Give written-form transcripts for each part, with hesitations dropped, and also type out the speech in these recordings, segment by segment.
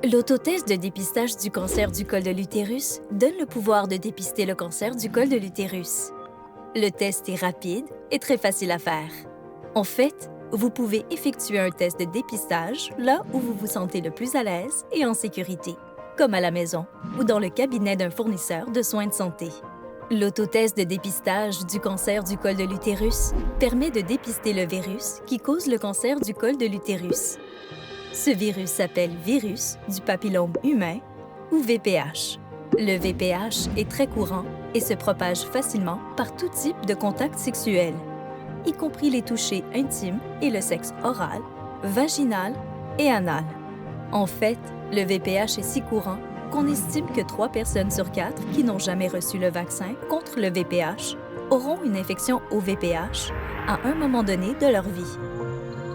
L'autotest de dépistage du cancer du col de l'utérus donne le pouvoir de dépister le cancer du col de l'utérus. Le test est rapide et très facile à faire. En fait, vous pouvez effectuer un test de dépistage là où vous vous sentez le plus à l'aise et en sécurité, comme à la maison ou dans le cabinet d'un fournisseur de soins de santé. L'autotest de dépistage du cancer du col de l'utérus permet de dépister le virus qui cause le cancer du col de l'utérus. Ce virus s'appelle virus du papillome humain ou VPH. Le VPH est très courant et se propage facilement par tout type de contact sexuel, y compris les touchés intimes et le sexe oral, vaginal et anal. En fait, le VPH est si courant qu'on estime que 3 personnes sur 4 qui n'ont jamais reçu le vaccin contre le VPH auront une infection au VPH à un moment donné de leur vie.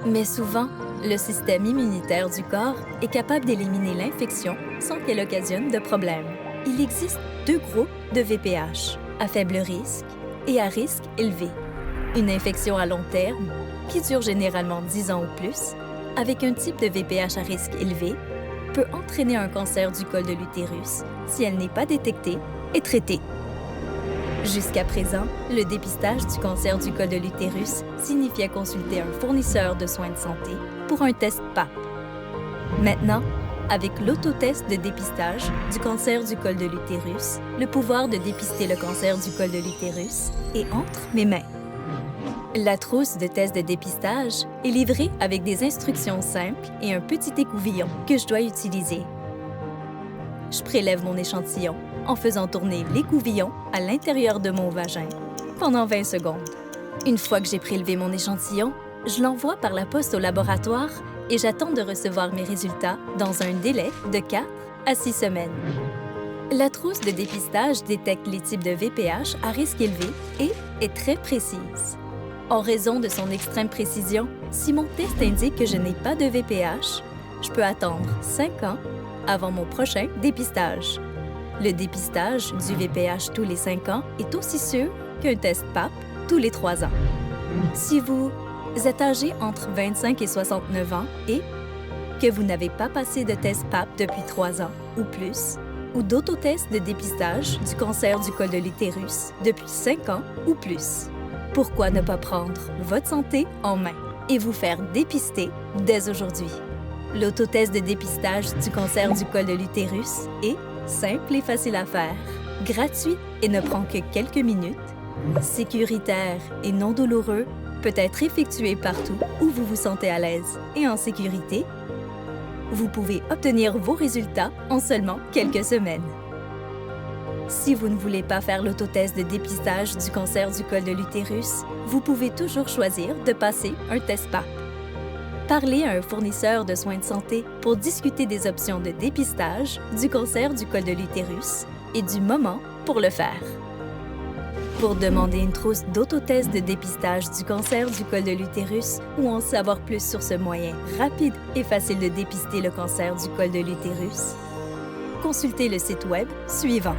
Mais souvent, le système immunitaire du corps est capable d'éliminer l'infection sans qu'elle occasionne de problème. Il existe 2 groupes de VPH, à faible risque et à risque élevé. Une infection à long terme, qui dure généralement 10 ans ou plus, avec un type de VPH à risque élevé, peut entraîner un cancer du col de l'utérus si elle n'est pas détectée et traitée. Jusqu'à présent, le dépistage du cancer du col de l'utérus signifiait consulter un fournisseur de soins de santé pour un test PAP. Maintenant, avec l'autotest de dépistage du cancer du col de l'utérus, le pouvoir de dépister le cancer du col de l'utérus est entre mes mains. La trousse de test de dépistage est livrée avec des instructions simples et un petit écouvillon que je dois utiliser. Je prélève mon échantillon en faisant tourner l'écouvillon à l'intérieur de mon vagin pendant 20 secondes. Une fois que j'ai prélevé mon échantillon, je l'envoie par la poste au laboratoire et j'attends de recevoir mes résultats dans un délai de 4 à 6 semaines. La trousse de dépistage détecte les types de VPH à risque élevé et est très précise. En raison de son extrême précision, si mon test indique que je n'ai pas de VPH, je peux attendre 5 ans avant mon prochain dépistage. Le dépistage du VPH tous les 5 ans est aussi sûr qu'un test PAP tous les 3 ans. Si vous êtes âgé entre 25 et 69 ans et que vous n'avez pas passé de test PAP depuis 3 ans ou plus, ou d'autotests de dépistage du cancer du col de l'utérus depuis 5 ans ou plus, pourquoi ne pas prendre votre santé en main et vous faire dépister dès aujourd'hui? L'autotest de dépistage du cancer du col de l'utérus est simple et facile à faire, gratuit et ne prend que quelques minutes, sécuritaire et non douloureux, peut être effectué partout où vous vous sentez à l'aise et en sécurité. Vous pouvez obtenir vos résultats en seulement quelques semaines. Si vous ne voulez pas faire l'autotest de dépistage du cancer du col de l'utérus, vous pouvez toujours choisir de passer un test PAP. Parlez à un fournisseur de soins de santé pour discuter des options de dépistage du cancer du col de l'utérus et du moment pour le faire. Pour demander une trousse d'autotest de dépistage du cancer du col de l'utérus ou en savoir plus sur ce moyen rapide et facile de dépister le cancer du col de l'utérus, consultez le site Web suivant.